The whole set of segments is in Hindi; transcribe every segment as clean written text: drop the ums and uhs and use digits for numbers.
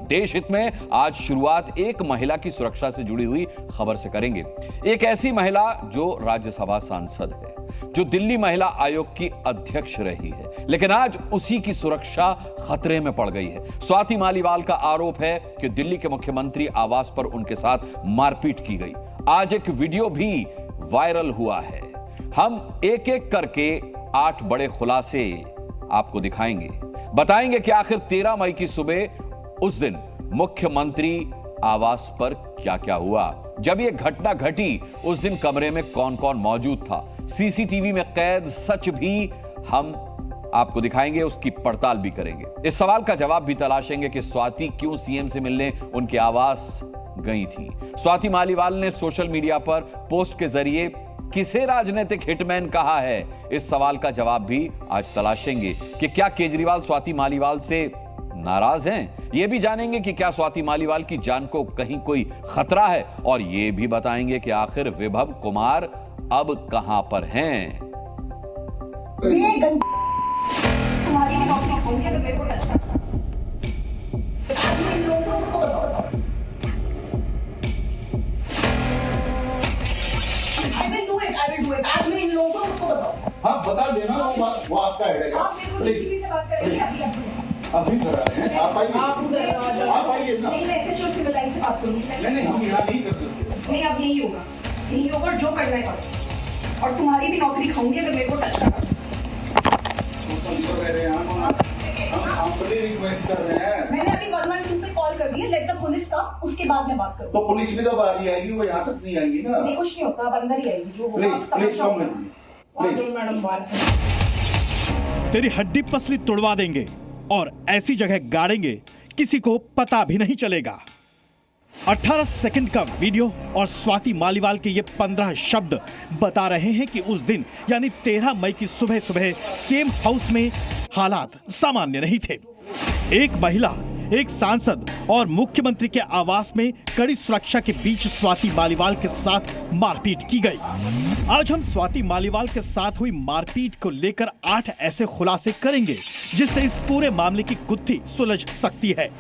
देश हित में आज शुरुआत एक महिला की सुरक्षा से जुड़ी हुई खबर से करेंगे। एक ऐसी महिला जो राज्यसभा सांसद है, जो दिल्ली महिला आयोग की अध्यक्ष रही है, लेकिन आज उसी की सुरक्षा खतरे में पड़ गई है। स्वाति मालीवाल का आरोप है कि दिल्ली के मुख्यमंत्री आवास पर उनके साथ मारपीट की गई। आज एक वीडियो भी वायरल हुआ है। हम एक एक करके 8 बड़े खुलासे आपको दिखाएंगे, बताएंगे कि आखिर 13 मई की सुबह उस दिन मुख्यमंत्री आवास पर क्या क्या हुआ। जब यह घटना घटी उस दिन कमरे में कौन कौन मौजूद था, सीसीटीवी में कैद सच भी हम आपको दिखाएंगे, उसकी पड़ताल भी करेंगे। इस सवाल का जवाब भी तलाशेंगे कि स्वाति क्यों सीएम से मिलने उनके आवास गई थी। स्वाति मालीवाल ने सोशल मीडिया पर पोस्ट के जरिए किसे राजनीतिक हिटमैन कहा है, इस सवाल का जवाब भी आज तलाशेंगे कि क्या केजरीवाल स्वाति मालीवाल से नाराज हैं। यह भी जानेंगे कि क्या स्वाति मालीवाल की जान को कहीं कोई खतरा है, और यह भी बताएंगे कि आखिर विभव कुमार अब कहां पर हैं। तुम्हारी भी नौकरी होंगे तो मेरे को टच करना। आज मैं इन लोगों को सबको बताऊंगा। I will do it. आज मैं इन लोगों को सबको बताऊंगा। हाँ बता देना, वो आपका हेडेक है। आप मेरे को किसी से बात करेंगे अभी करा रहे हैं। आप आइए ना। नहीं, मैं SHO सिविल लाइन से बात करूंगी। नहीं हम यहाँ नहीं कर सकते। नहीं, अब यही होगा जो करना है करो। और तुम्हारी भी नौकरी खाऊंगी अगर मेरे को टच करना। मैंने अभी 112 पे कॉल कर दिया, लेट द पुलिस का, उसके बाद मैं बात करूँ। तो पुलिस भी तो बाहर ही आएगी, वो यहाँ तक नहीं आएगी ना। नहीं, कुछ नहीं होता, अब अंदर ही आएगी जो होगा। मैडम बात तेरी हड्डी पसली तोड़वा देंगे और ऐसी जगह गाड़ेंगे किसी को पता भी नहीं चलेगा। 18 सेकंड का वीडियो और स्वाति मालीवाल के ये 15 शब्द बता रहे हैं कि उस दिन यानी 13 मई की सुबह सुबह सीएम हाउस में हालात सामान्य नहीं थे। एक महिला, एक सांसद और मुख्यमंत्री के आवास में कड़ी सुरक्षा के बीच स्वाति मालीवाल के साथ मारपीट की गई। आज हम स्वाति मालीवाल के साथ हुई मारपीट को लेकर 8 ऐसे खुलासे करेंगे जिससे इस पूरे मामले की गुत्थी सुलझ सकती है।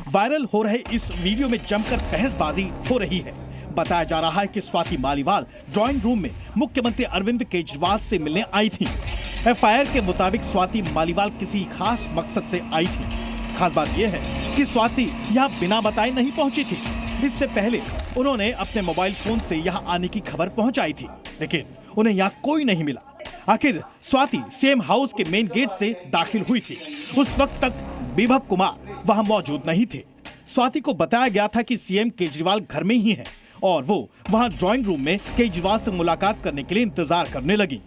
वायरल हो रहे इस वीडियो में जमकर बहसबाजी हो रही है। बताया जा रहा है कि स्वाति मालीवाल ड्राइंग रूम में मुख्यमंत्री अरविंद केजरीवाल से मिलने आई थी। एफआईआर के मुताबिक स्वाति मालीवाल किसी खास मकसद से आई थी। खास बात यह है कि स्वाति यहाँ बिना बताए नहीं पहुंची थी। इससे पहले उन्होंने अपने मोबाइल फोन से यहाँ आने की खबर पहुंचाई थी, लेकिन उन्हें यहाँ कोई नहीं मिला। आखिर स्वाति सीएम हाउस के मेन गेट से दाखिल हुई थी। उस वक्त तक विभव कुमार वहां मौजूद नहीं थे। स्वाति को बताया गया था कि सीएम केजरीवाल घर में ही हैं और वो वहां ड्राइंग रूम में केजरीवाल से मुलाकात करने के लिए इंतजार करने लगी।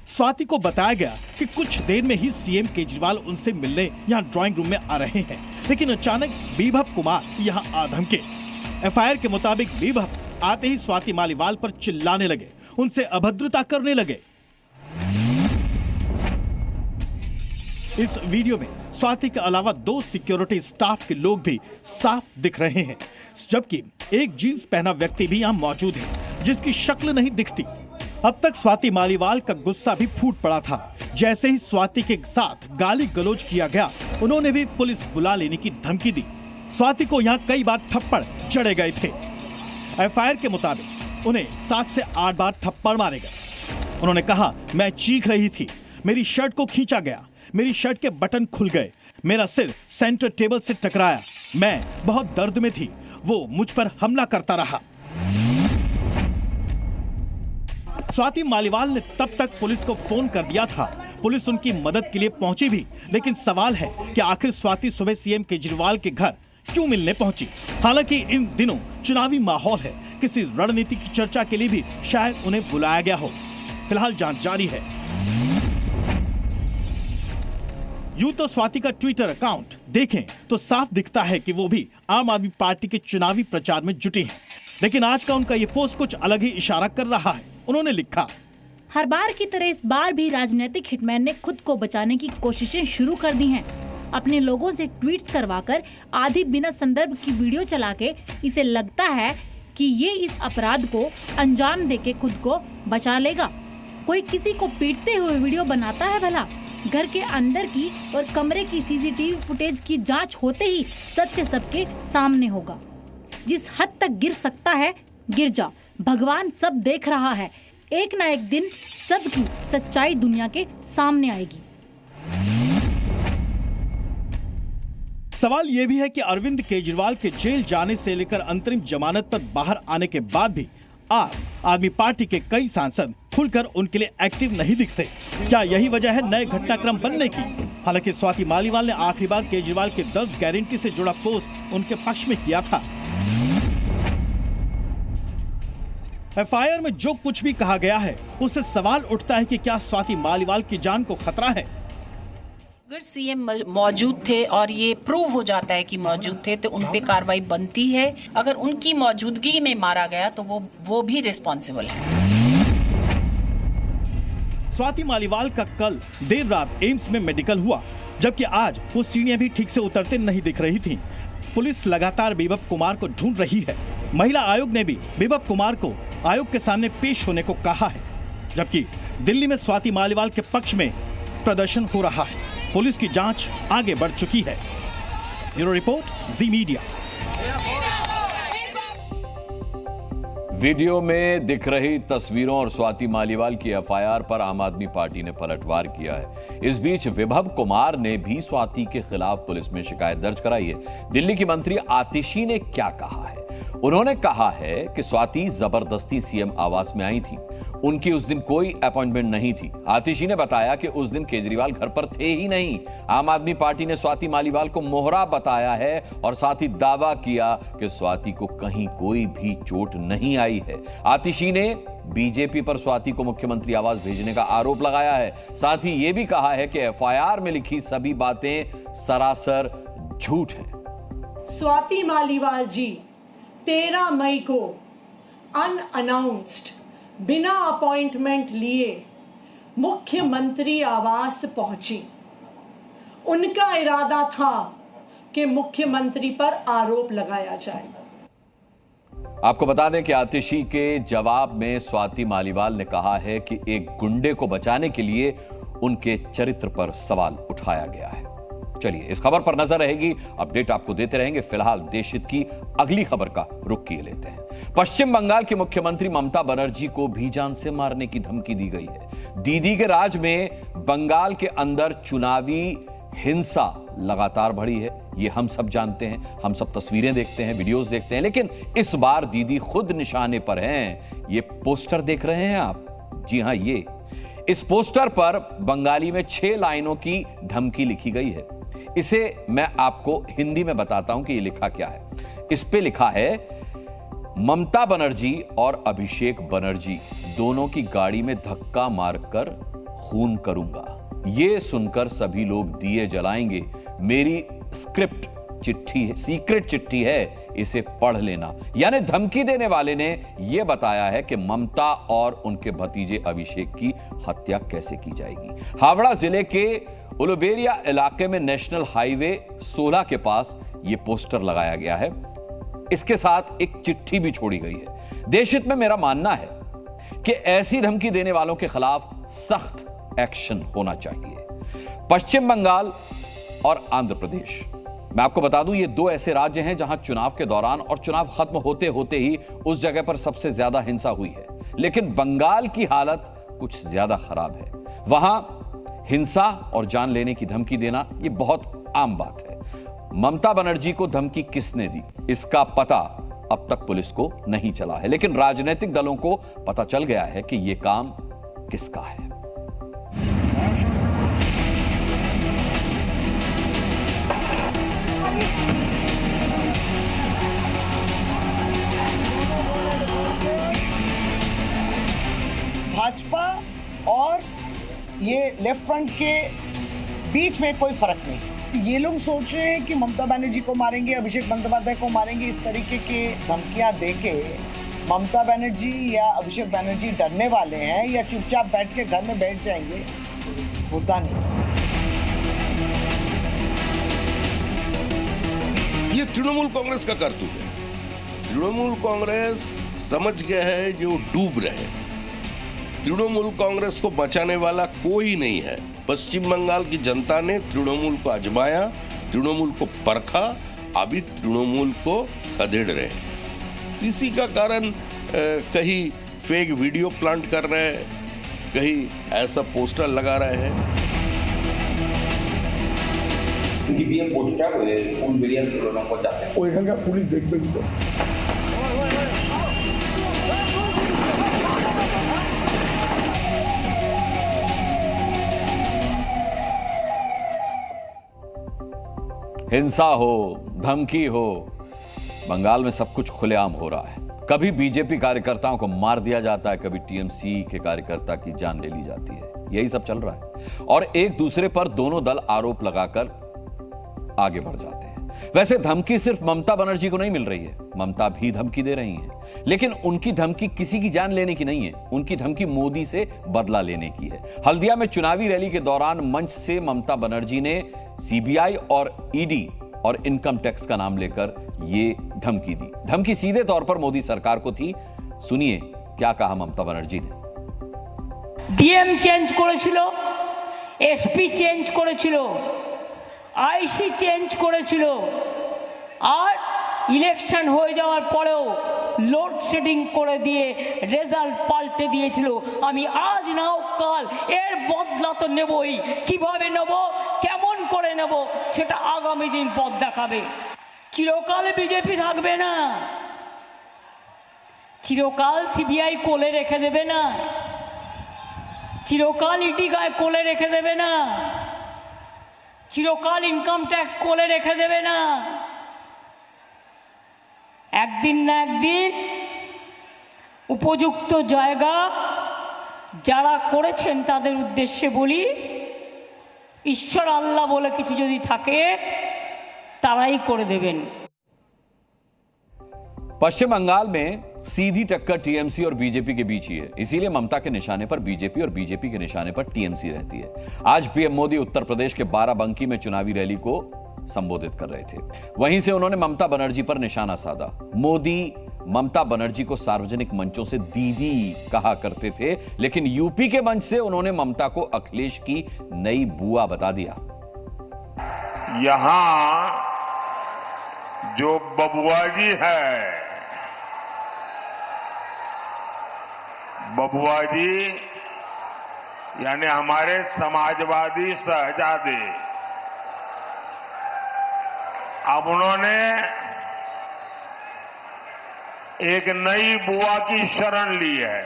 स्वाति को बताया गया कि कुछ देर में ही सीएम केजरीवाल उनसे मिलने यहां ड्राइंग रूम में आ रहे हैं, लेकिन अचानक विभव कुमार यहां आ धमके। एफआईआर के मुताबिक विभव आते ही स्वाति मालीवाल पर चिल्लाने लगे, उनसे अभद्रता करने लगे। इस वीडियो में स्वाति के अलावा 2 सिक्योरिटी स्टाफ के लोग भी साफ दिख रहे हैं, जबकि एक जींस पहना व्यक्ति भी यहां मौजूद है जिसकी शक्ल नहीं दिखती। अब तक स्वाति मालीवाल का गुस्सा भी फूट पड़ा था। जैसे ही स्वाति के साथ गाली गलौज किया गया, उन्होंने भी पुलिस बुला लेने की धमकी दी। स्वाति को यहां कई बार थप्पड़ जड़े गए थे। एफआईआर के मुताबिक उन्हें 7 से 8 बार थप्पड़ मारे गए। उन्होंने कहा, मैं चीख रही थी, मेरी शर्ट को खींचा गया, मेरी शर्ट के बटन खुल गए, मेरा सिर सेंटर टेबल से टकराया, मैं बहुत दर्द में थी, वो मुझ पर हमला करता रहा। स्वाति मालीवाल ने तब तक पुलिस को फोन कर दिया था। पुलिस उनकी मदद के लिए पहुंची भी, लेकिन सवाल है कि आखिर स्वाति सुबह सीएम केजरीवाल के घर क्यों मिलने पहुंची। हालांकि इन दिनों चुनावी माहौल है, किसी रणनीति की चर्चा के लिए भी शायद उन्हें बुलाया गया हो। फिलहाल जांच जारी है। यूं तो स्वाति का ट्विटर अकाउंट देखें तो साफ दिखता है कि वो भी आम आदमी पार्टी के चुनावी प्रचार में जुटी हैं। लेकिन आज का उनका ये पोस्ट कुछ अलग ही इशारा कर रहा है। उन्होंने लिखा, हर बार की तरह इस बार भी राजनीतिक हिटमैन ने खुद को बचाने की कोशिशें शुरू कर दी हैं। अपने लोगों से ट्वीट्स करवाकर आधी बिना संदर्भ की वीडियो चला के इसे लगता है कि ये इस अपराध को अंजाम देके खुद को बचा लेगा। कोई किसी को पीटते हुए वीडियो बनाता है भला? घर के अंदर की और कमरे की सीसीटीवी फुटेज की जांच होते ही सत्य सबके सामने होगा। जिस हद तक गिर सकता है गिर जा, भगवान सब देख रहा है। एक ना एक दिन सबकी सच्चाई दुनिया के सामने आएगी। सवाल यह भी है कि अरविंद केजरीवाल के जेल जाने से लेकर अंतरिम जमानत पर बाहर आने के बाद भी आम आदमी पार्टी के कई सांसद खुलकर उनके लिए एक्टिव नहीं दिखते। क्या यही वजह है नए घटनाक्रम बनने की? हालांकि स्वाति मालीवाल ने आखिरी बार केजरीवाल के 10 गारंटी से जुड़ा पोस्ट उनके पक्ष में किया था। एफआईआर में जो कुछ भी कहा गया है उससे सवाल उठता है कि क्या स्वाति मालीवाल की जान को खतरा है? अगर सीएम मौजूद थे और ये प्रूव हो जाता है कि मौजूद थे तो उन पे कार्रवाई बनती है। अगर उनकी मौजूदगी में मारा गया तो वो भी रिस्पॉन्सिबल है। स्वाति मालीवाल का कल देर रात एम्स में मेडिकल हुआ, जबकि आज वो सीढ़ियां भी ठीक से उतरते नहीं दिख रही थीं। पुलिस लगातार बिप्लब कुमार को ढूंढ रही है। महिला आयोग ने भी बिप्लब कुमार को आयोग के सामने पेश होने को कहा है, जबकि दिल्ली में स्वाति मालीवाल के पक्ष में प्रदर्शन हो रहा है। पुलिस की जांच आगे बढ़ चुकी है। ब्यूरो रिपोर्ट, जी मीडिया। वीडियो में दिख रही तस्वीरों और स्वाति मालीवाल की एफआईआर पर आम आदमी पार्टी ने पलटवार किया है। इस बीच विभव कुमार ने भी स्वाति के खिलाफ पुलिस में शिकायत दर्ज कराई है। दिल्ली की मंत्री आतिशी ने क्या कहा है? उन्होंने कहा है कि स्वाति जबरदस्ती सीएम आवास में आई थी। उनकी उस दिन कोई अपॉइंटमेंट नहीं थी। आतिशी ने बताया कि उस दिन केजरीवाल घर पर थे ही नहीं। आम आदमी पार्टी ने स्वाति मालीवाल को मोहरा बताया है और साथ ही दावा किया कि स्वाति को कहीं कोई भी चोट नहीं आई है। आतिशी ने बीजेपी पर स्वाति को मुख्यमंत्री आवास भेजने का आरोप लगाया है। साथ ही यह भी कहा है कि एफआईआर में लिखी सभी बातें सरासर झूठ हैं। स्वाति मालीवाल जी 13 मई को अनअनाउंस्ड बिना अपॉइंटमेंट लिए मुख्यमंत्री आवास पहुंची। उनका इरादा था कि मुख्यमंत्री पर आरोप लगाया जाए। आपको बता दें कि आतिशी के जवाब में स्वाति मालीवाल ने कहा है कि एक गुंडे को बचाने के लिए उनके चरित्र पर सवाल उठाया गया है। चलिए इस खबर पर नजर रहेगी, अपडेट आपको देते रहेंगे। फिलहाल देशहित की अगली खबर का रुख किए लेते हैं। पश्चिम बंगाल की मुख्यमंत्री ममता बनर्जी को भी जान से मारने की धमकी दी गई है। दीदी के राज में बंगाल के अंदर चुनावी हिंसा लगातार बढ़ी है, ये हम सब जानते हैं। हम सब तस्वीरें देखते हैं, वीडियोस देखते हैं, लेकिन इस बार दीदी खुद निशाने पर हैं। ये पोस्टर देख रहे हैं आप? जी हां, ये इस पोस्टर पर बंगाली में 6 लाइनों की धमकी लिखी गई है। इसे मैं आपको हिंदी में बताता हूं कि ये लिखा क्या है। इस पे लिखा है, ममता बनर्जी और अभिषेक बनर्जी दोनों की गाड़ी में धक्का मारकर खून करूंगा। ये सुनकर सभी लोग दिए जलाएंगे। मेरी स्क्रिप्ट चिट्ठी है, सीक्रेट चिट्ठी है, इसे पढ़ लेना। यानी धमकी देने वाले ने यह बताया है कि ममता और उनके भतीजे अभिषेक की हत्या कैसे की जाएगी। हावड़ा जिले के उलुबेरिया इलाके में नेशनल हाईवे 16 के पास यह पोस्टर लगाया गया है। इसके साथ एक चिट्ठी भी छोड़ी गई है। देशहित में मेरा मानना है कि ऐसी धमकी देने वालों के खिलाफ सख्त एक्शन होना चाहिए। पश्चिम बंगाल और आंध्र प्रदेश, मैं आपको बता दूं, ये 2 ऐसे राज्य हैं जहां चुनाव के दौरान और चुनाव खत्म होते होते ही उस जगह पर सबसे ज्यादा हिंसा हुई है। लेकिन बंगाल की हालत कुछ ज्यादा खराब है। वहां हिंसा और जान लेने की धमकी देना ये बहुत आम बात है। ममता बनर्जी को धमकी किसने दी, इसका पता अब तक पुलिस को नहीं चला है, लेकिन राजनीतिक दलों को पता चल गया है कि यह काम किसका है। भाजपा और ये लेफ्ट फ्रंट के बीच में कोई फर्क नहीं। ये लोग सोच रहे हैं कि ममता बनर्जी को मारेंगे, अभिषेक बंदोपाध्याय को मारेंगे। इस तरीके के धमकियां देके ममता बनर्जी या अभिषेक बनर्जी डरने वाले हैं या चुपचाप बैठ के घर में बैठ जाएंगे, होता नहीं। ये तृणमूल कांग्रेस का करतूत है। तृणमूल कांग्रेस समझ गया है जो डूब रहे, तृणमूल कांग्रेस को बचाने वाला कोई नहीं है। पश्चिम बंगाल की जनता ने तृणमूल को आजमाया, तृणमूल को परखा, अभी तृणमूल को खदेड़ रहे हैं। इसी का कारण कहीं फेक वीडियो प्लांट कर रहे हैं, कहीं ऐसा पोस्टर लगा रहे हैं। पोस्टर उन मीडिया को जाते हैं, ওইখানকার পুলিশ দেখবে তো। हिंसा हो, धमकी हो, बंगाल में सब कुछ खुलेआम हो रहा है। कभी बीजेपी कार्यकर्ताओं को मार दिया जाता है, कभी टीएमसी के कार्यकर्ता की जान ले ली जाती है। यही सब चल रहा है और एक दूसरे पर दोनों दल आरोप लगाकर आगे बढ़ जाते हैं। वैसे धमकी सिर्फ ममता बनर्जी को नहीं मिल रही है, ममता भी धमकी दे रही हैं, लेकिन उनकी धमकी किसी की जान लेने की नहीं है, उनकी धमकी मोदी से बदला लेने की है। हल्दिया में चुनावी रैली के दौरान मंच से ममता बनर्जी ने सीबीआई और ईडी और इनकम टैक्स का नाम लेकर ये धमकी दी। धमकी सीधे तौर पर मोदी सरकार को थी। सुनिए क्या कहा ममता बनर्जी ने। ডিএম চেঞ্জ করেছিল, এসপি চেঞ্জ করেছিল, আইসি চেঞ্জ করেছিল, আর ইলেকশন হয়ে যাওয়ার পরেও লোডশেডিং করে দিয়ে রেজাল্ট পাল্টে দিয়েছিল। আমি আজ নাও কাল এর বদলা তো নেবই, কিভাবে নেব, কেমন করে নেব সেটা আগামী দিন পথ দেখাবে। চিরকাল বিজেপি থাকবে না, চিরকাল সিবিআই কোলে রেখে দেবে না, চিরকাল ইডি গায়ে কোলে রেখে দেবে না, চিরকাল ইনকাম ট্যাক্স কোলে রেখে দেবে না। একদিন না একদিন উপযুক্ত জায়গা যারা করেছেন তাদের উদ্দেশ্যে বলি, ঈশ্বর আল্লাহ বলে কিছু যদি থাকে তারাই করে দেবেন। पश्चिम बंगाल में सीधी टक्कर टीएमसी और बीजेपी के बीच ही है, इसीलिए ममता के निशाने पर बीजेपी और बीजेपी के निशाने पर टीएमसी रहती है। आज पीएम मोदी उत्तर प्रदेश के बाराबंकी में चुनावी रैली को संबोधित कर रहे थे। वहीं से उन्होंने ममता बनर्जी पर निशाना साधा। मोदी ममता बनर्जी को सार्वजनिक मंचों से दीदी कहा करते थे, लेकिन यूपी के मंच से उन्होंने ममता को अखिलेश की नई बुआ बता दिया। यहां जो बबुआ जी है, बबुआ जी यानी हमारे समाजवादी शहजादे, अब उन्होंने एक नई बुआ की शरण ली है।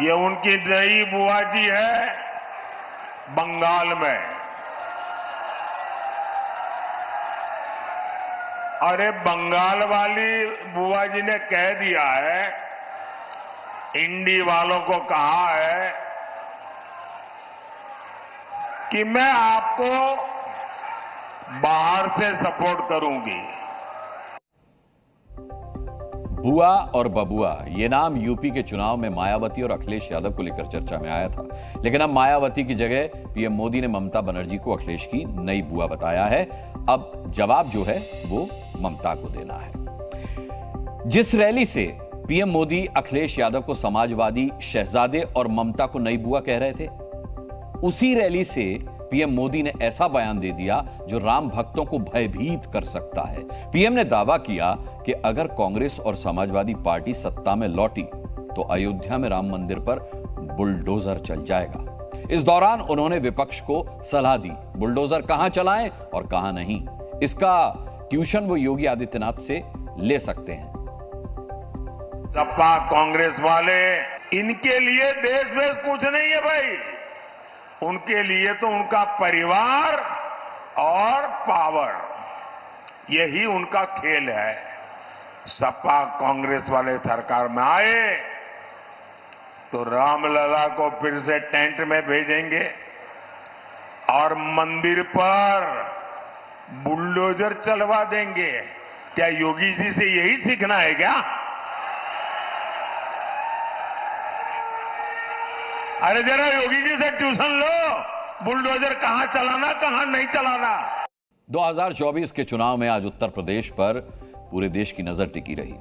ये उनकी नई बुआ जी है बंगाल में। अरे बंगाल वाली बुआ जी ने कह दिया है, इंडी वालों को कहा है कि मैं आपको बाहर से सपोर्ट करूंगी। बुआ और बबुआ ये नाम यूपी के चुनाव में मायावती और अखिलेश यादव को लेकर चर्चा में आया था, लेकिन अब मायावती की जगह पीएम मोदी ने ममता बनर्जी को अखिलेश की नई बुआ बताया है। अब जवाब जो है वो ममता को देना है। जिस रैली से पीएम मोदी अखिलेश यादव को समाजवादी शहजादे और ममता को नई बुआ कह रहे थे, उसी रैली से पीएम मोदी ने ऐसा बयान दे दिया जो राम भक्तों को भयभीत कर सकता है। पीएम ने दावा किया कि अगर कांग्रेस और समाजवादी पार्टी सत्ता में लौटी तो अयोध्या में राम मंदिर पर बुलडोजर चल जाएगा। इस दौरान उन्होंने विपक्ष को सलाह दी, बुलडोजर कहां चलाएं और कहां नहीं। इसका ट्यूशन वो योगी आदित्यनाथ से ले सकते हैं। सपा कांग्रेस वाले, इनके लिए देश वेश कुछ नहीं है भाई, उनके लिए तो उनका परिवार और पावर, यही उनका खेल है। सपा कांग्रेस वाले सरकार में आए तो रामलला को फिर से टेंट में भेजेंगे और मंदिर पर बुलडोजर चलवा देंगे। क्या योगी जी से यही सीखना है क्या? अरे जरा योगी जी से ट्यूशन लो, बुलडोजर कहां चलाना कहां नहीं चलाना। 2024 के चुनाव में आज उत्तर प्रदेश पर पूरे देश की नजर टिकी रही।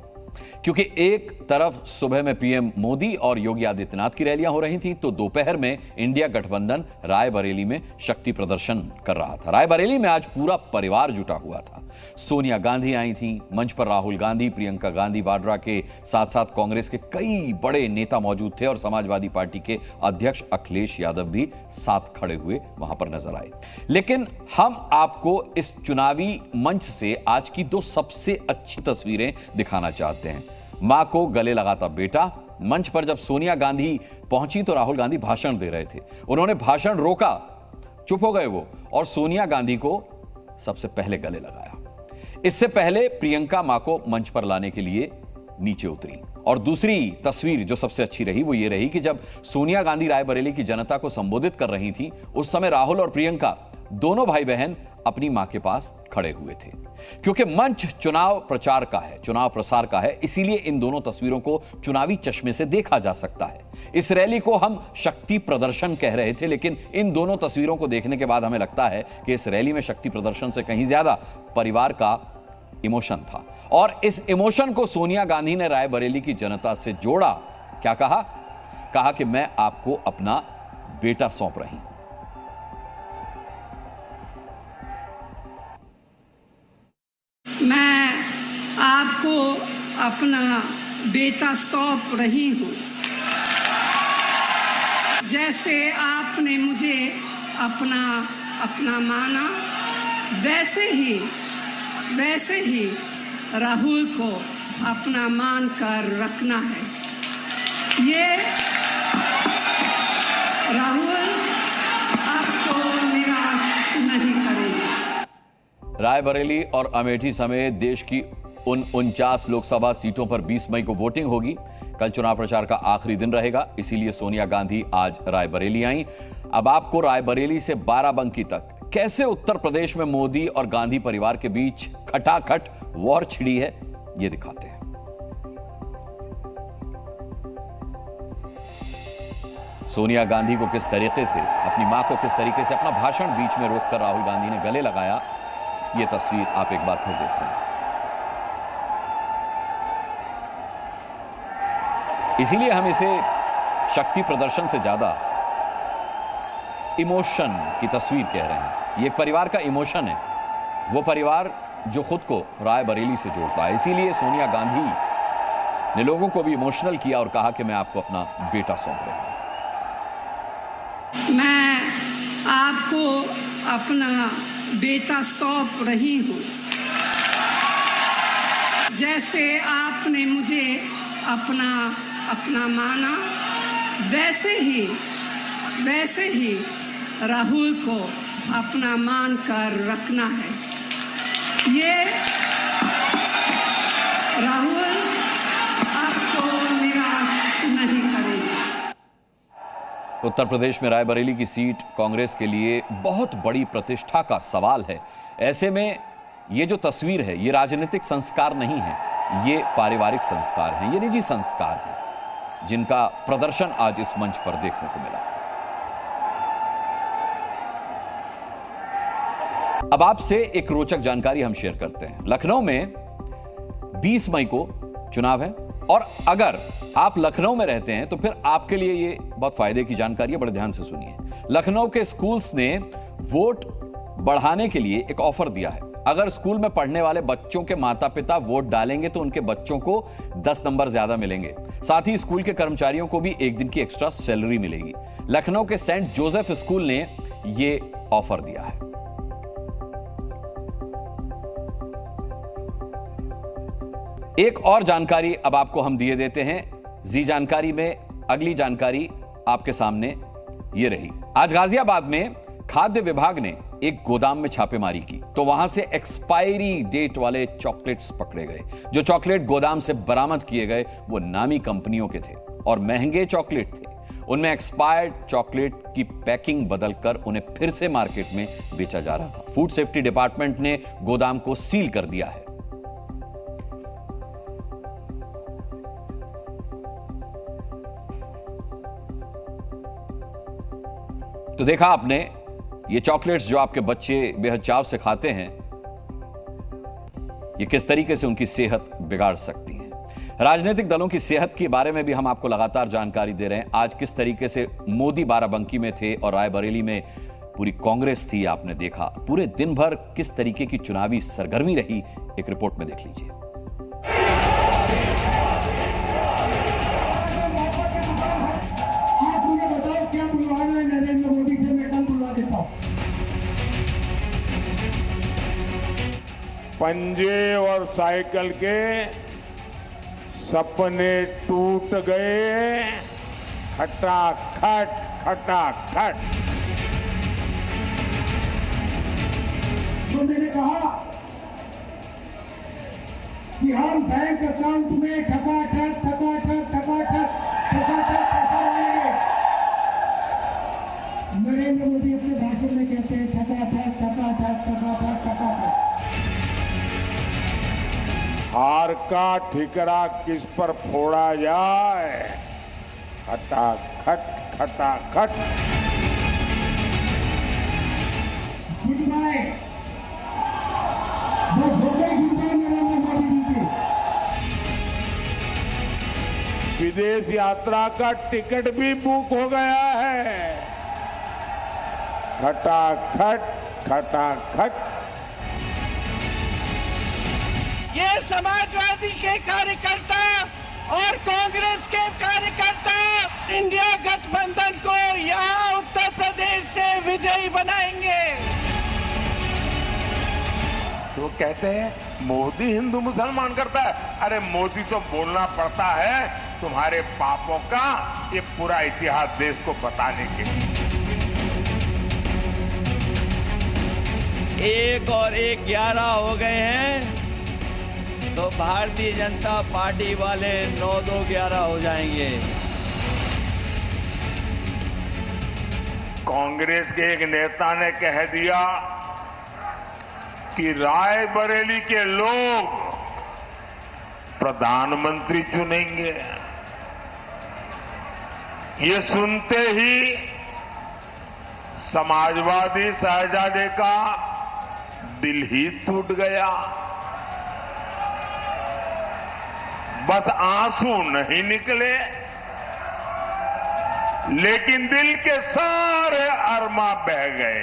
क्योंकि एक तरफ सुबह में पीएम मोदी और योगी आदित्यनाथ की रैलियां हो रही थीं, तो दोपहर में इंडिया गठबंधन रायबरेली में शक्ति प्रदर्शन कर रहा था। रायबरेली में आज पूरा परिवार जुटा हुआ था। सोनिया गांधी आई थी, मंच पर राहुल गांधी, प्रियंका गांधी वाड्रा के साथ साथ कांग्रेस के कई बड़े नेता मौजूद थे और समाजवादी पार्टी के अध्यक्ष अखिलेश यादव भी साथ खड़े हुए वहां पर नजर आए। लेकिन हम आपको इस चुनावी मंच से आज की दो सबसे अच्छी तस्वीरें दिखाना चाहते हैं। मां को गले लगाता बेटा। मंच पर जब सोनिया गांधी पहुंची तो राहुल गांधी भाषण दे रहे थे। उन्होंने भाषण रोका, चुप हो गए वो, और सोनिया गांधी को सबसे पहले गले लगाया। इससे पहले प्रियंका मां को मंच पर लाने के लिए नीचे उतरी। और दूसरी तस्वीर जो सबसे अच्छी रही वो ये रही कि जब सोनिया गांधी रायबरेली की जनता को संबोधित कर रही थी, उस समय राहुल और प्रियंका दोनों भाई बहन अपनी मां के पास खड़े हुए थे। क्योंकि मंच चुनाव प्रचार का है, चुनाव प्रसार का है, इसीलिए इन दोनों तस्वीरों को चुनावी चश्मे से देखा जा सकता है। इस रैली को हम शक्ति प्रदर्शन कह रहे थे, लेकिन इन दोनों तस्वीरों को देखने के बाद हमें लगता है कि इस रैली में शक्ति प्रदर्शन से कहीं ज्यादा परिवार का इमोशन था। और इस इमोशन को सोनिया गांधी ने रायबरेली की जनता से जोड़ा। क्या कहा? कहा कि मैं आपको अपना बेटा सौंप रही हूं। मैं आपको अपना बेटा सौंप रही हूं। जैसे आपने मुझे अपना माना, वैसे ही राहुल को अपना मान कर रखना है। ये राहुल आपको निराश नहीं करेगा। रायबरेली और अमेठी समेत देश की उन 49 लोकसभा सीटों पर 20 मई को वोटिंग होगी। कल चुनाव प्रचार का आखिरी दिन रहेगा, इसीलिए सोनिया गांधी आज रायबरेली आई। अब आपको रायबरेली से बाराबंकी तक कैसे उत्तर प्रदेश में मोदी और गांधी परिवार के बीच खटाखट वॉर छिड़ी है, ये दिखाते हैं। सोनिया गांधी को किस तरीके से, अपनी मां को किस तरीके से अपना भाषण बीच में रोककर राहुल गांधी ने गले लगाया, ये तस्वीर आप एक बार फिर देख रहे हैं। इसीलिए हम इसे शक्ति प्रदर्शन से ज्यादा इमोशन की तस्वीर कह रहे हैं। ये एक परिवार का इमोशन है, वो परिवार जो खुद को रायबरेली से जोड़ता है। इसीलिए सोनिया गांधी ने लोगों को भी इमोशनल किया और कहा कि मैं आपको अपना बेटा सौंप रही हूं। मैं आपको अपना बेटा सौंप रही हूं। जैसे आपने मुझे अपना माना, वैसे ही राहुल को अपना मान कर रखना है। ये राहुल आपको निराश नहीं करेगा। उत्तर प्रदेश में रायबरेली की सीट कांग्रेस के लिए बहुत बड़ी प्रतिष्ठा का सवाल है। ऐसे में ये जो तस्वीर है, ये राजनीतिक संस्कार नहीं है, ये पारिवारिक संस्कार हैं, ये निजी संस्कार हैं, जिनका प्रदर्शन आज इस मंच पर देखने को मिला। अब आपसे एक रोचक जानकारी हम शेयर करते हैं। लखनऊ में 20 मई को चुनाव है और अगर आप लखनऊ में रहते हैं तो फिर आपके लिए ये बहुत फायदे की जानकारी है, बड़े ध्यान से सुनिए। लखनऊ के स्कूल्स ने वोट बढ़ाने के लिए एक ऑफर दिया है। अगर स्कूल में पढ़ने वाले बच्चों के माता पिता वोट डालेंगे तो उनके बच्चों को 10 नंबर ज्यादा मिलेंगे। साथ ही स्कूल के कर्मचारियों को भी एक दिन की एक्स्ट्रा सैलरी मिलेगी। लखनऊ के सेंट जोसेफ स्कूल ने यह ऑफर दिया है। एक और जानकारी अब आपको हम दिए देते हैं। जी जानकारी में अगली जानकारी आपके सामने ये रही। आज गाजियाबाद में खाद्य विभाग ने एक गोदाम में छापेमारी की तो वहां से एक्सपायरी डेट वाले चॉकलेट्स पकड़े गए। जो चॉकलेट गोदाम से बरामद किए गए वो नामी कंपनियों के थे और महंगे चॉकलेट थे। उनमें एक्सपायर्ड चॉकलेट की पैकिंग बदलकर उन्हें फिर से मार्केट में बेचा जा रहा था। फूड सेफ्टी डिपार्टमेंट ने गोदाम को सील कर दिया है। तो देखा आपने, ये चॉकलेट्स जो आपके बच्चे बेहद चाव से खाते हैं, ये किस तरीके से उनकी सेहत बिगाड़ सकती हैं। राजनीतिक दलों की सेहत के बारे में भी हम आपको लगातार जानकारी दे रहे हैं। आज किस तरीके से मोदी बाराबंकी में थे और रायबरेली में पूरी कांग्रेस थी, आपने देखा। पूरे दिन भर किस तरीके की चुनावी सरगर्मी रही, एक रिपोर्ट में देख लीजिए। आप मुझे बताओ क्या बुलवाना है नरेंद्र मोदी से, मैं कल बुलवा देता हूं। पंजे और साइकिल के सपने टूट गए, खटाखट खटाखट। तो मैंने कहा कि हम बैंक अकाउंट में ठकाठक ठकाठक ठकाठक ठकाठक पैसा लाएंगे। नरेंद्र मोदी अपने भाषण में कहते हैं ठकाठक ठकाठक ठकाठक ठकाठक। हार का ठिकरा किस पर फोड़ा जाए, खटाखट खटाखट। गुड बाय, बस हो गई गुड बाय नरेंद्र मोदी जी की। विदेश यात्रा का टिकट भी बुक हो गया है, खटाखट खटाखट। ये समाजवादी के कार्यकर्ता और कांग्रेस के कार्यकर्ता इंडिया गठबंधन को यहाँ उत्तर प्रदेश से विजयी बनाएंगे। तो कहते हैं मोदी हिंदू मुसलमान करता है। अरे मोदी तो बोलना पड़ता है तुम्हारे पापों का ये पूरा इतिहास देश को बताने के लिए। 1 और 1 11 हो गए हैं तो भारतीय जनता पार्टी वाले 9 2 11 हो जाएंगे। कांग्रेस के एक नेता ने कह दिया कि रायबरेली के लोग प्रधानमंत्री चुनेंगे। ये सुनते ही समाजवादी शहजादे का दिल ही टूट गया। बस आंसू नहीं निकले, लेकिन दिल के सारे अरमा बह गए।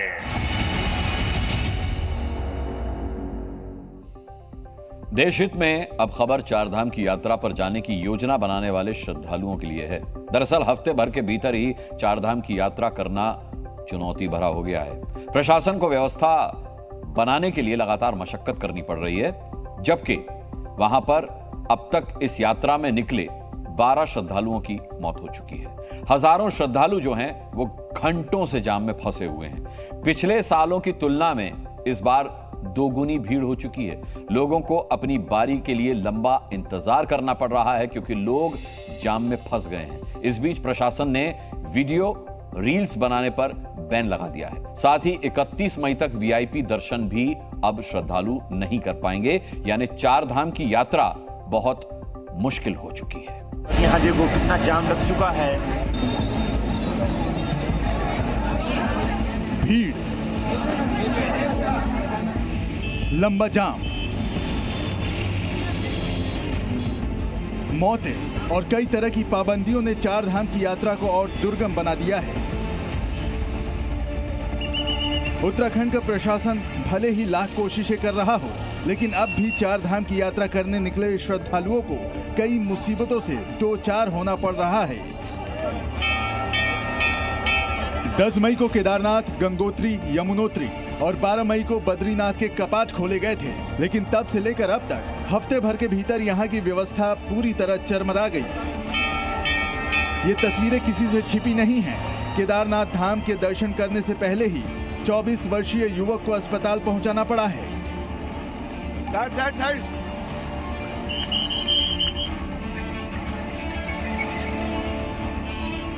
देशहित में अब खबर चारधाम की यात्रा पर जाने की योजना बनाने वाले श्रद्धालुओं के लिए है। दरअसल हफ्ते भर के भीतर ही चारधाम की यात्रा करना चुनौती भरा हो गया है। प्रशासन को व्यवस्था बनाने के लिए लगातार मशक्कत करनी पड़ रही है, जबकि वहां पर अब तक इस यात्रा में निकले 12 श्रद्धालुओं की मौत हो चुकी है। हजारों श्रद्धालु जो हैं वो घंटों से जाम में फंसे हुए हैं। पिछले सालों की तुलना में इस बार दोगुनी भीड़ हो चुकी है। लोगों को अपनी बारी के लिए लंबा इंतजार करना पड़ रहा है क्योंकि लोग जाम में फंस गए हैं। इस बीच प्रशासन ने वीडियो रील्स बनाने पर बैन लगा दिया है। साथ ही 31 मई तक वीआईपी दर्शन भी अब श्रद्धालु नहीं कर पाएंगे, यानी चारधाम की यात्रा बहुत मुश्किल हो चुकी है। यहाँ देखो कितना जाम लग चुका है। भीड़, लंबा जाम, मौतें और कई तरह की पाबंदियों ने चारधाम की यात्रा को और दुर्गम बना दिया है। उत्तराखंड का प्रशासन भले ही लाख कोशिशें कर रहा हो, लेकिन अब भी चारधाम की यात्रा करने निकले श्रद्धालुओं को कई मुसीबतों से दो चार होना पड़ रहा है। 10 मई को केदारनाथ, गंगोत्री, यमुनोत्री और 12 मई को बद्रीनाथ के कपाट खोले गए थे, लेकिन तब से लेकर अब तक हफ्ते भर के भीतर यहाँ की व्यवस्था पूरी तरह चरमरा गई। ये तस्वीरें किसी से छिपी नहीं हैं। केदारनाथ धाम के दर्शन करने से पहले ही 24 वर्षीय युवक को अस्पताल पहुंचाना पड़ा है। साइड।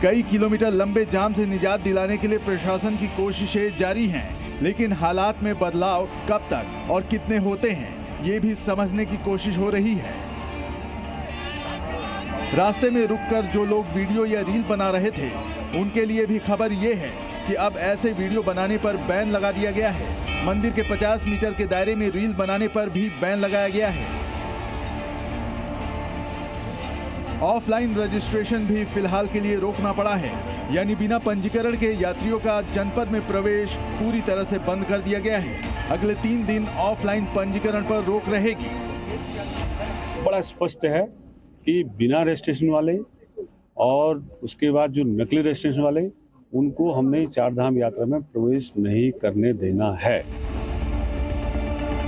कई किलोमीटर लंबे जाम से निजात दिलाने के लिए प्रशासन की कोशिशें जारी हैं, लेकिन हालात में बदलाव कब तक और कितने होते हैं, ये भी समझने की कोशिश हो रही है। रास्ते में रुककर जो लोग वीडियो या रील बना रहे थे, उनके लिए भी खबर ये है कि अब ऐसे वीडियो बनाने पर बैन लगा दिया गया है। मंदिर के 50 मीटर के दायरे में रील बनाने पर भी बैन लगाया गया है। ऑफलाइन रजिस्ट्रेशन भी फिलहाल के लिए रोकना पड़ा है, यानी बिना पंजीकरण के यात्रियों का जनपद में प्रवेश पूरी तरह से बंद कर दिया गया है। अगले 3 दिन ऑफलाइन पंजीकरण पर रोक रहेगी। बड़ा स्पष्ट है कि बिना रजिस्ट्रेशन वाले और उसके बाद जो नकली रजिस्ट्रेशन वाले, उनको हमने चारधाम यात्रा में प्रवेश नहीं करने देना है।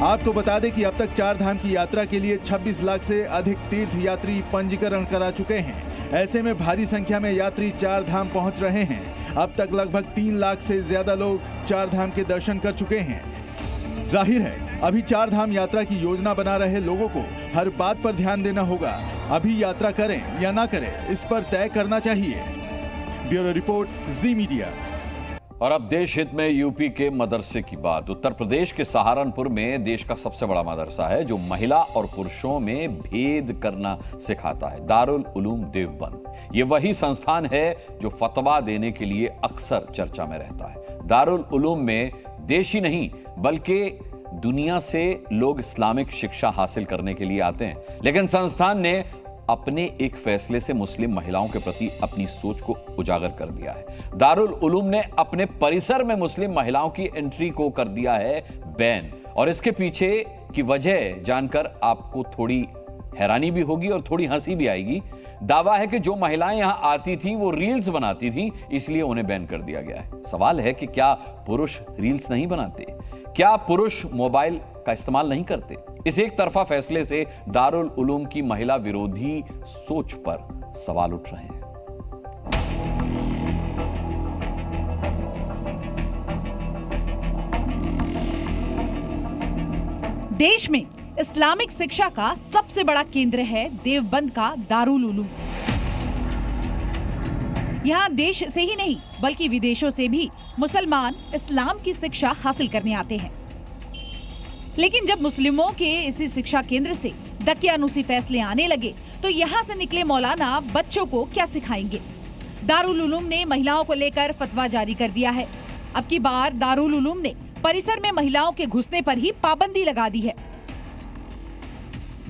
आपको बता दें कि अब तक चारधाम की यात्रा के लिए 26 लाख से अधिक तीर्थ यात्री पंजीकरण करा चुके हैं। ऐसे में भारी संख्या में यात्री चारधाम पहुंच रहे हैं। अब तक लगभग 3 लाख से ज्यादा लोग चारधाम के दर्शन कर चुके हैं। जाहिर है अभी चारधाम यात्रा की योजना बना रहे लोगों को हर बात पर ध्यान देना होगा। अभी यात्रा करें या ना करें, इस पर तय करना चाहिए। ब्यूरो रिपोर्ट, जी मीडिया। और अब देश हित में यूपी के मदरसे की बात। उत्तर प्रदेश के सहारनपुर में देश का सबसे बड़ा मदरसा है जो महिला और पुरुषों में भेद करना सिखाता है, दारुल उलूम देवबंद। ये वही संस्थान है जो फतवा देने के लिए अक्सर चर्चा में रहता है। दारुल उलूम में देश ही नहीं बल्कि दुनिया से लोग इस्लामिक शिक्षा हासिल करने के लिए आते हैं, लेकिन संस्थान ने अपने एक फैसले से मुस्लिम महिलाओं के प्रति अपनी सोच को उजागर कर दिया है। दारुल उलूम ने अपने परिसर में मुस्लिम महिलाओं की एंट्री को कर दिया है बैन, और इसके पीछे की वजह जानकर आपको थोड़ी हैरानी भी होगी और थोड़ी हंसी भी आएगी। दावा है कि जो महिलाएं यहां आती थी वो रील्स बनाती थी, इसलिए उन्हें बैन कर दिया गया है। सवाल है कि क्या पुरुष रील्स नहीं बनाते? क्या पुरुष मोबाइल का इस्तेमाल नहीं करते? इस एक तरफा फैसले से दारुल उलूम की महिला विरोधी सोच पर सवाल उठ रहे हैं। देश में इस्लामिक शिक्षा का सबसे बड़ा केंद्र है देवबंद का दारुल उलूम। यहाँ देश से ही नहीं बल्कि विदेशों से भी मुसलमान इस्लाम की शिक्षा हासिल करने आते हैं। लेकिन जब मुस्लिमों के इसी शिक्षा केंद्र से दकियानूसी फैसले आने लगे तो यहाँ से निकले मौलाना बच्चों को क्या सिखाएंगे। दारुल उलूम ने महिलाओं को लेकर फतवा जारी कर दिया है। अब की बार दारुल उलूम ने परिसर में महिलाओं के घुसने पर ही पाबंदी लगा दी है।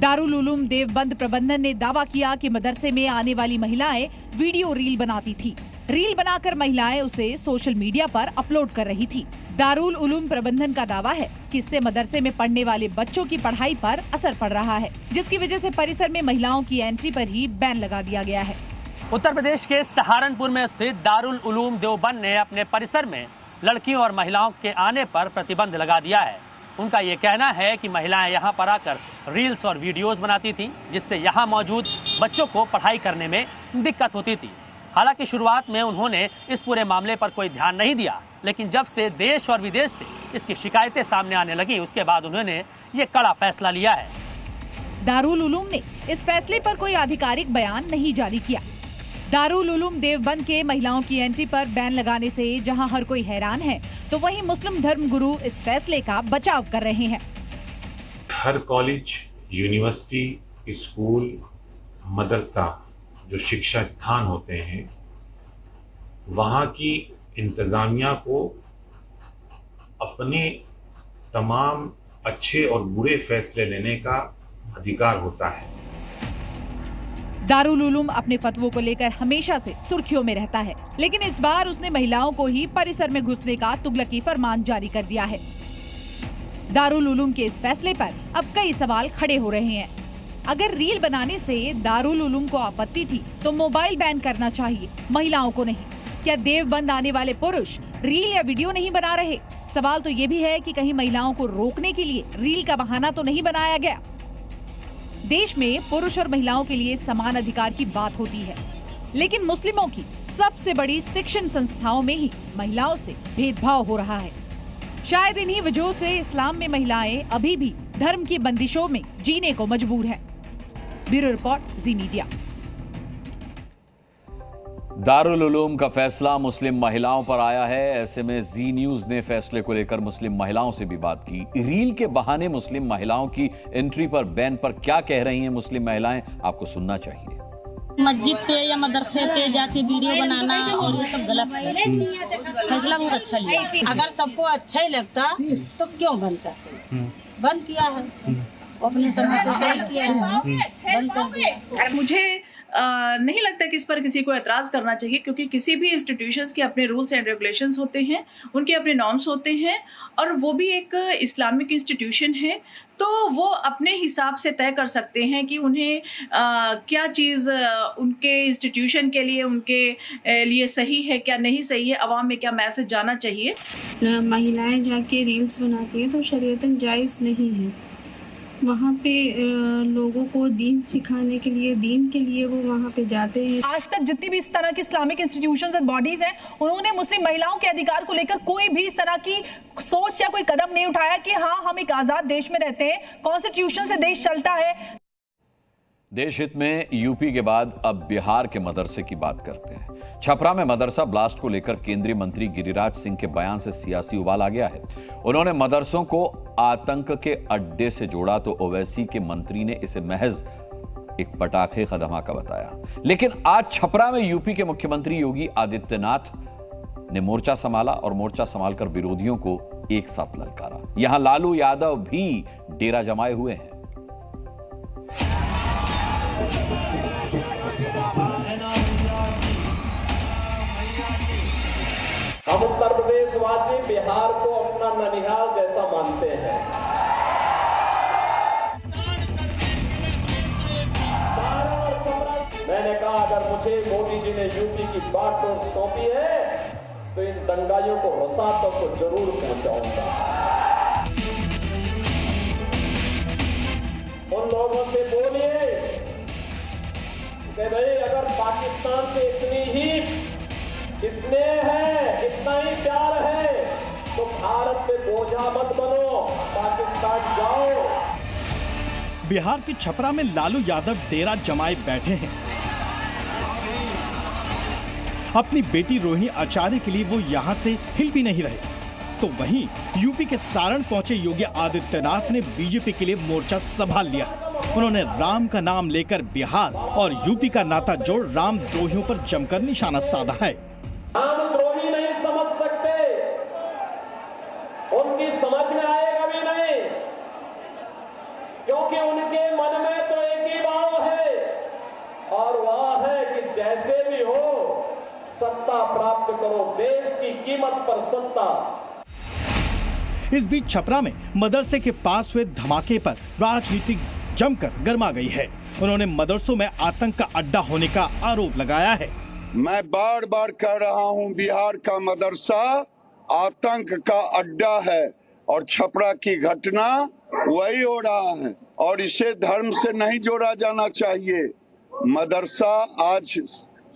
दारुल उलूम देवबंद प्रबंधन ने दावा किया कि मदरसे में आने वाली महिलाएं वीडियो रील बनाती थी। रील बनाकर महिलाएं उसे सोशल मीडिया पर अपलोड कर रही थी। दारुल उलूम प्रबंधन का दावा है कि इससे मदरसे में पढ़ने वाले बच्चों की पढ़ाई पर असर पड़ रहा है, जिसकी वजह से परिसर में महिलाओं की एंट्री पर ही बैन लगा दिया गया है। उत्तर प्रदेश के सहारनपुर में स्थित दारुल उलूम देवबंद ने अपने परिसर में लड़कियों और महिलाओं के आने पर प्रतिबंध लगा दिया है। उनका ये कहना है कि महिलाएं यहां पर आकर रील्स और वीडियोस बनाती थीं, जिससे यहां मौजूद बच्चों को पढ़ाई करने में दिक्कत होती थी। हालांकि शुरुआत में उन्होंने इस पूरे मामले पर कोई ध्यान नहीं दिया, लेकिन जब से देश और विदेश से इसकी शिकायतें सामने आने लगी उसके बाद उन्होंने ये कड़ा फैसला लिया है। दारुल उलूम ने इस फैसले पर कोई आधिकारिक बयान नहीं जारी किया। दारुल उलूम देवबंद के महिलाओं की एंट्री पर बैन लगाने से जहां हर कोई हैरान है, तो वहीं मुस्लिम धर्म गुरु इस फैसले का बचाव कर रहे हैं। हर कॉलेज, यूनिवर्सिटी, स्कूल, मदरसा जो शिक्षा स्थान होते हैं, वहां की इंतजामिया को अपने तमाम अच्छे और बुरे फैसले लेने का अधिकार होता है। दारुल उलूम अपने फतवों को लेकर हमेशा से सुर्खियों में रहता है, लेकिन इस बार उसने महिलाओं को ही परिसर में घुसने का तुगलकी फरमान जारी कर दिया है। दारुल उलूम के इस फैसले पर अब कई सवाल खड़े हो रहे हैं। अगर रील बनाने से दारुल उलूम को आपत्ति थी तो मोबाइल बैन करना चाहिए, महिलाओं को नहीं। क्या देवबंद आने वाले पुरुष रील या वीडियो नहीं बना रहे? सवाल तो ये भी है कि कहीं महिलाओं को रोकने के लिए रील का बहाना तो नहीं बनाया गया। देश में पुरुष और महिलाओं के लिए समान अधिकार की बात होती है, लेकिन मुस्लिमों की सबसे बड़ी शिक्षण संस्थाओं में ही महिलाओं से भेदभाव हो रहा है। शायद इन्हीं वजहों से इस्लाम में महिलाएं अभी भी धर्म की बंदिशों में जीने को मजबूर हैं। ब्यूरो रिपोर्ट, जी मीडिया। दारुल उलूम का फैसला मुस्लिम महिलाओं पर आया है। ऐसे में जी न्यूज ने फैसले को लेकर मुस्लिम महिलाओं से भी बात की। रील के बहाने मुस्लिम महिलाओं की एंट्री पर बैन पर क्या कह रही हैं मुस्लिम महिलाएं, आपको सुनना चाहिए। मस्जिद पे या मदरसे पे जाके वीडियो बनाना और ये सब गलत है। फैसला बहुत अच्छा लिया। अगर सबको अच्छा ही लगता तो क्यों बंद करते? बंद किया है, अपने समय से सही किया है, बंद कर दिया। मुझे नहीं लगता कि इस पर किसी को एतराज़ करना चाहिए, क्योंकि किसी भी इंस्टीट्यूशंस के अपने रूल्स एंड रेगुलेशंस होते हैं, उनके अपने नॉर्म्स होते हैं, और वो भी एक इस्लामिक इंस्टीट्यूशन है, तो वो अपने हिसाब से तय कर सकते हैं कि उन्हें क्या चीज़ उनके इंस्टीट्यूशन के लिए, उनके लिए सही है, क्या नहीं सही है, अवाम में क्या मैसेज जाना चाहिए। महिलाएं जाके रील्स बनाती हैं तो शरीयतन जायज़ नहीं है। वहाँ पे लोगों को दीन सिखाने के लिए, दीन के लिए वो वहाँ पे जाते हैं। आज तक जितनी भी इस तरह की इस्लामिक इंस्टीट्यूशंस और बॉडीज हैं, उन्होंने मुस्लिम महिलाओं के अधिकार को लेकर कोई भी इस तरह की सोच या कोई कदम नहीं उठाया कि हाँ, हम एक आजाद देश में रहते हैं, कॉन्स्टिट्यूशन से देश चलता है। देश हित में यूपी के बाद अब बिहार के मदरसे की बात करते हैं। छपरा में मदरसा ब्लास्ट को लेकर केंद्रीय मंत्री गिरिराज सिंह के बयान से सियासी उबाल आ गया है। उन्होंने मदरसों को आतंक के अड्डे से जोड़ा तो ओवैसी के मंत्री ने इसे महज एक पटाखे का धमाका बताया। लेकिन आज छपरा में यूपी के मुख्यमंत्री योगी आदित्यनाथ ने मोर्चा संभाला और मोर्चा संभालकर विरोधियों को एक साथ ललकारा। यहां लालू यादव भी डेरा जमाए हुए हैं। हम उत्तर प्रदेश वासी बिहार को अपना ननिहाल जैसा मानते हैं। मैंने कहा अगर मुझे मोदी जी ने यूपी की बागडोर सौंपी है तो इन दंगाइयों को रसा तक को जरूर पहुंचाऊंगा। उन लोगों से बोलिए कि भाई अगर पाकिस्तान से इतनी ही स्नेह है, इतना ही प्यार है, तो भारत पे बोझा मत बनो, पाकिस्तान जाओ। बिहार के छपरा में लालू यादव डेरा जमाए बैठे हैं। अपनी बेटी रोहिणी आचार्य के लिए वो यहाँ से हिल भी नहीं रहे। तो वहीं यूपी के सारण पहुंचे योगी आदित्यनाथ ने बीजेपी के लिए मोर्चा संभाल लिया। उन्होंने राम का नाम लेकर बिहार और यूपी का नाता जोड़ रामद्रोहियों पर जमकर निशाना साधा है। रामद्रोही नहीं समझ सकते, उनकी समझ में आएगा भी नहीं, क्योंकि उनके मन में तो एक ही भाव है, और वह है कि जैसे भी हो सत्ता प्राप्त करो, देश की कीमत पर सत्ता। इस बीच छपरा में मदरसे के पास हुए धमाके पर राजनीति जमकर गर्मा गई है। उन्होंने मदरसों में आतंक का अड्डा होने का आरोप लगाया है। मैं बार बार कह रहा हूं, बिहार का मदरसा आतंक का अड्डा है और छपरा की घटना वही हो रहा है और इसे धर्म से नहीं जोड़ा जाना चाहिए। मदरसा आज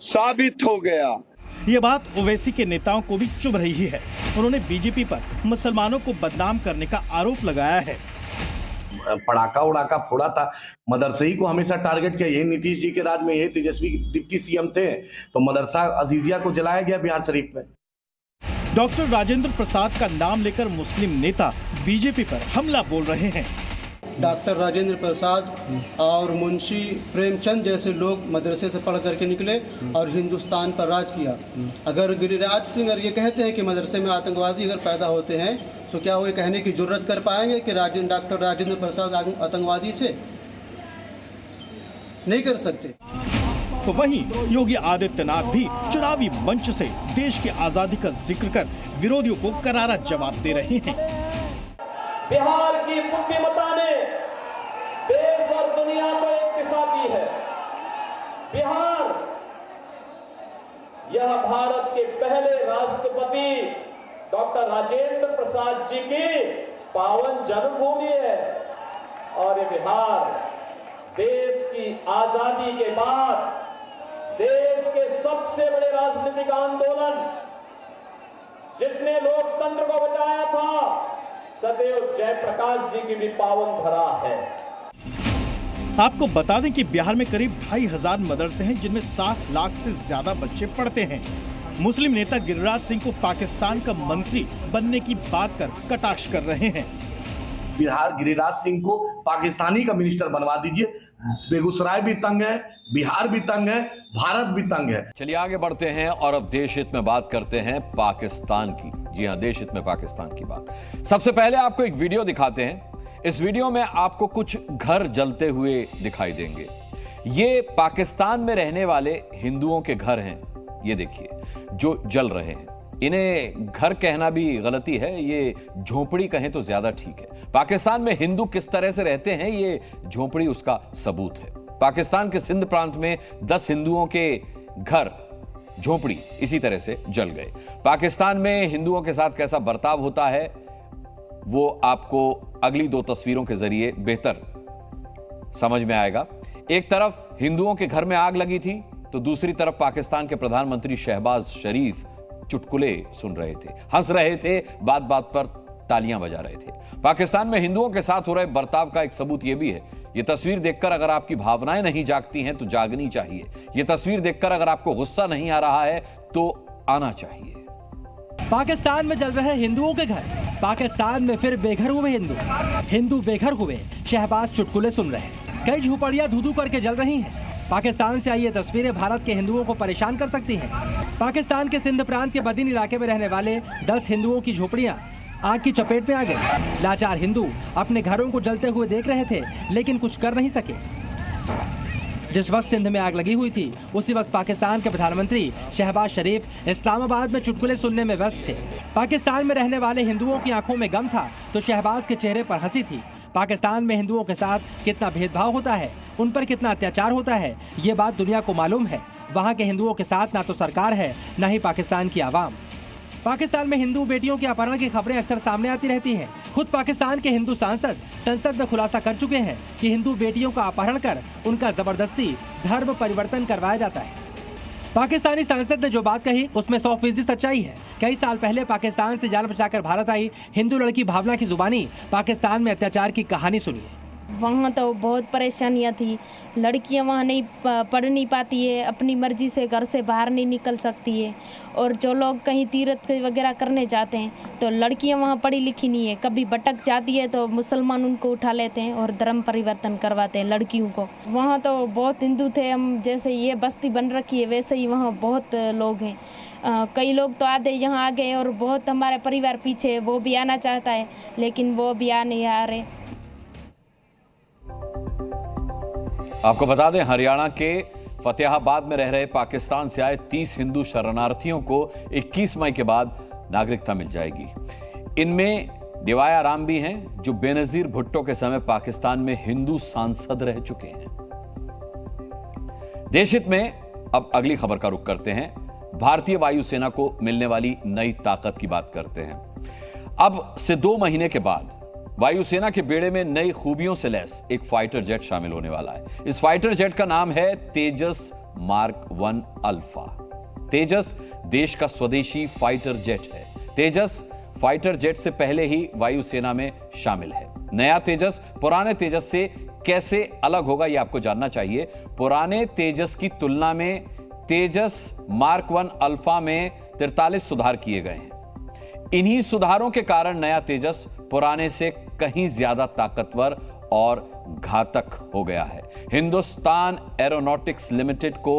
साबित हो गया। ये बात ओवैसी के नेताओं को भी चुभ रही है। उन्होंने बीजेपी पर मुसलमानों को बदनाम करने का आरोप लगाया है। पड़ाका उड़ाका फोड़ा था, मदरसे ही को हमेशा टारगेट किया। यही नीतीश जी के राज में, यही तेजस्वी डिप्टी सीएम थे, तो मदरसा अजीजिया को जलाया गया बिहार शरीफ में। डॉक्टर राजेंद्र प्रसाद का नाम लेकर मुस्लिम नेता बीजेपी पर हमला बोल रहे हैं। डॉक्टर राजेंद्र प्रसाद और मुंशी प्रेमचंद जैसे लोग मदरसे से पढ़ करके निकले और हिंदुस्तान पर राज किया। अगर गिरिराज सिंह अगर ये कहते हैं कि मदरसे में आतंकवादी अगर पैदा होते हैं, तो क्या वो ये कहने की जुर्रत कर पाएंगे कि डॉक्टर राजेंद्र प्रसाद आतंकवादी थे? नहीं कर सकते। तो वहीं योगी आदित्यनाथ भी चुनावी मंच से देश की आजादी का जिक्र कर विरोधियों को करारा जवाब दे रहे हैं। बिहार की बुद्धिमत्ता ने देश और दुनिया को एक दिशा दी है। बिहार यह भारत के पहले राष्ट्रपति डॉक्टर राजेंद्र प्रसाद जी की पावन जन्मभूमि है और ये बिहार देश की आजादी के बाद देश के सबसे बड़े राजनीतिक आंदोलन जिसने लोकतंत्र को बचाया था, सदैव जयप्रकाश जी की भी पावन धरा है। आपको बता दें कि बिहार में करीब 2500 मदरसे हैं, जिनमें 7 लाख से ज्यादा बच्चे पढ़ते हैं। मुस्लिम नेता गिरिराज सिंह को पाकिस्तान का मंत्री बनने की बात कर कटाक्ष कर रहे हैं। बिहार गिरिराज सिंह को पाकिस्तानी का मिनिस्टर बनवा दीजिए। बेगूसराय भी तंग है, बिहार भी तंग है, भारत भी तंग है। चलिए आगे बढ़ते हैं और अब देश हित में बात करते हैं पाकिस्तान की। जी हां, देश हित में पाकिस्तान की बात। सबसे पहले आपको एक वीडियो दिखाते हैं। इस वीडियो में आपको कुछ घर जलते हुए दिखाई देंगे। ये पाकिस्तान में रहने वाले हिंदुओं के घर हैं, ये देखिए जो जल रहे हैं। इन्हें घर कहना भी गलती है, ये झोपड़ी कहें तो ज्यादा ठीक है। पाकिस्तान में हिंदू किस तरह से रहते हैं, ये झोपड़ी उसका सबूत है। पाकिस्तान के सिंध प्रांत में 10 हिंदुओं के घर झोपड़ी इसी तरह से जल गए। पाकिस्तान में हिंदुओं के साथ कैसा बर्ताव होता है वो आपको अगली 2 तस्वीरों के जरिए बेहतर समझ में आएगा। एक तरफ हिंदुओं के घर में आग लगी थी तो दूसरी तरफ पाकिस्तान के प्रधानमंत्री शहबाज शरीफ चुटकुले सुन रहे थे, हंस रहे थे, बात बात पर तालियां बजा रहे थे। पाकिस्तान में हिंदुओं के साथ हो रहे बर्ताव का एक सबूत यह भी है। यह तस्वीर देखकर अगर आपकी भावनाएं नहीं जागती हैं तो जागनी चाहिए। यह तस्वीर देखकर अगर आपको गुस्सा नहीं आ रहा है तो आना चाहिए। पाकिस्तान में जल रहे हिंदुओं के घर, पाकिस्तान में फिर बेघर हुए हिंदू बेघर हुए, शहबाज चुटकुले सुन रहे। कई झोपड़ियां धू-धू करके जल रही हैं। पाकिस्तान से आई ये तस्वीरें भारत के हिंदुओं को परेशान कर सकती हैं। पाकिस्तान के सिंध प्रांत के बदीन इलाके में रहने वाले 10 हिंदुओं की झोपड़ियां आग की चपेट में आ गई। लाचार हिंदू अपने घरों को जलते हुए देख रहे थे लेकिन कुछ कर नहीं सके। जिस वक्त सिंध में आग लगी हुई थी उसी वक्त पाकिस्तान के प्रधानमंत्री शहबाज शरीफ इस्लामाबाद में चुटकुले सुनने में व्यस्त थे। पाकिस्तान में रहने वाले हिंदुओं की आंखों में गम था तो शहबाज के चेहरे पर हंसी थी। पाकिस्तान में हिंदुओं के साथ कितना भेदभाव होता है, उन पर कितना अत्याचार होता है, ये बात दुनिया को मालूम है। वहाँ के हिंदुओं के साथ ना तो सरकार है न ही पाकिस्तान की आवाम। पाकिस्तान में हिंदू बेटियों के अपहरण की खबरें अक्सर सामने आती रहती हैं। खुद पाकिस्तान के हिंदू सांसद संसद में खुलासा कर चुके हैं कि हिंदू बेटियों का अपहरण कर उनका जबरदस्ती धर्म परिवर्तन करवाया जाता है। पाकिस्तानी सांसद ने जो बात कही उसमें 100% सच्चाई है। कई साल पहले पाकिस्तान से जान बचाकर भारत आई हिंदू लड़की भावना की जुबानी पाकिस्तान में अत्याचार की कहानी सुनिए। वहाँ तो बहुत परेशानियाँ थी। लड़कियाँ वहाँ नहीं पढ़ नहीं पाती है, अपनी मर्जी से घर से बाहर नहीं निकल सकती है। और जो लोग कहीं तीर्थ वगैरह करने जाते हैं तो लड़कियाँ वहाँ पढ़ी लिखी नहीं है, कभी भटक जाती है तो मुसलमान उनको उठा लेते हैं और धर्म परिवर्तन करवाते हैं लड़कियों को। वहाँ तो बहुत हिंदू थे, हम जैसे ये बस्ती बन रखी है वैसे ही वहाँ बहुत लोग हैं। कई लोग तो आधे यहाँ आ गए और बहुत हमारे परिवार पीछे है, वो भी आना चाहता है लेकिन वो भी आ नहीं आ रहे। आपको बता दें हरियाणा के फतेहाबाद में रह रहे पाकिस्तान से आए 30 हिंदू शरणार्थियों को 21 मई के बाद नागरिकता मिल जाएगी। इनमें डिवाया राम भी हैं जो बेनजीर भुट्टो के समय पाकिस्तान में हिंदू सांसद रह चुके हैं। देश हित में अब अगली खबर का रुख करते हैं। भारतीय वायुसेना को मिलने वाली नई ताकत की बात करते हैं। अब से 2 महीने के बाद वायुसेना के बेड़े में नई खूबियों से लैस एक फाइटर जेट शामिल होने वाला है। इस फाइटर जेट का नाम है तेजस मार्क 1 अल्फा। तेजस देश का स्वदेशी फाइटर जेट है। तेजस फाइटर जेट से पहले ही वायुसेना में शामिल है। नया तेजस पुराने तेजस से कैसे अलग होगा यह आपको जानना चाहिए। पुराने तेजस की तुलना में तेजस मार्क 1 अल्फा में 43 सुधार किए गए हैं। इन्हीं सुधारों के कारण नया तेजस पुराने से कहीं ज्यादा ताकतवर और घातक हो गया है। हिंदुस्तान एरोनॉटिक्स लिमिटेड को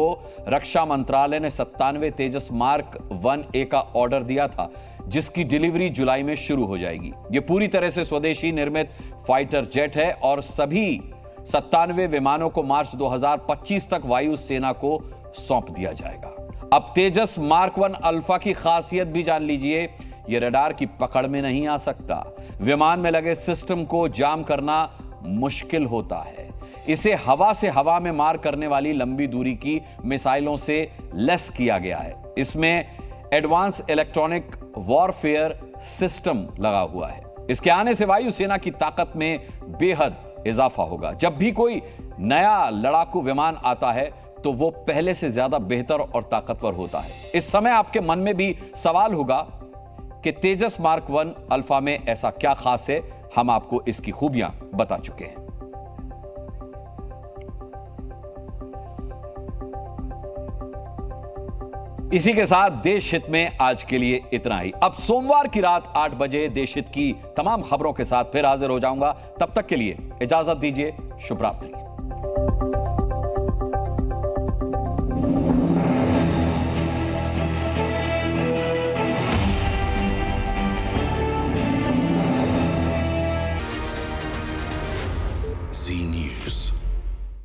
रक्षा मंत्रालय ने 97 तेजस मार्क 1A का ऑर्डर दिया था जिसकी डिलीवरी जुलाई में शुरू हो जाएगी। यह पूरी तरह से स्वदेशी निर्मित फाइटर जेट है और सभी 97 विमानों को मार्च 2025 तक वायुसेना को सौंप दिया जाएगा। अब तेजस मार्क 1 अल्फा की खासियत भी जान लीजिए। यह रडार की पकड़ में नहीं आ सकता। विमान में लगे सिस्टम को जाम करना मुश्किल होता है। इसे हवा से हवा में मार करने वाली लंबी दूरी की मिसाइलों से लैस किया गया है। इसमें एडवांस इलेक्ट्रॉनिक वॉरफेयर सिस्टम लगा हुआ है। इसके आने से वायुसेना की ताकत में बेहद इजाफा होगा। जब भी कोई नया लड़ाकू विमान आता है तो वो पहले से ज्यादा बेहतर और ताकतवर होता है। इस समय आपके मन में भी सवाल होगा कि तेजस मार्क 1 अल्फा में ऐसा क्या खास है। हम आपको इसकी खूबियां बता चुके हैं। इसी के साथ देश हित में आज के लिए इतना ही। अब सोमवार की रात 8 बजे देश हित की तमाम खबरों के साथ फिर हाजिर हो जाऊंगा। तब तक के लिए इजाजत दीजिए। शुभ रात्रि। Z News.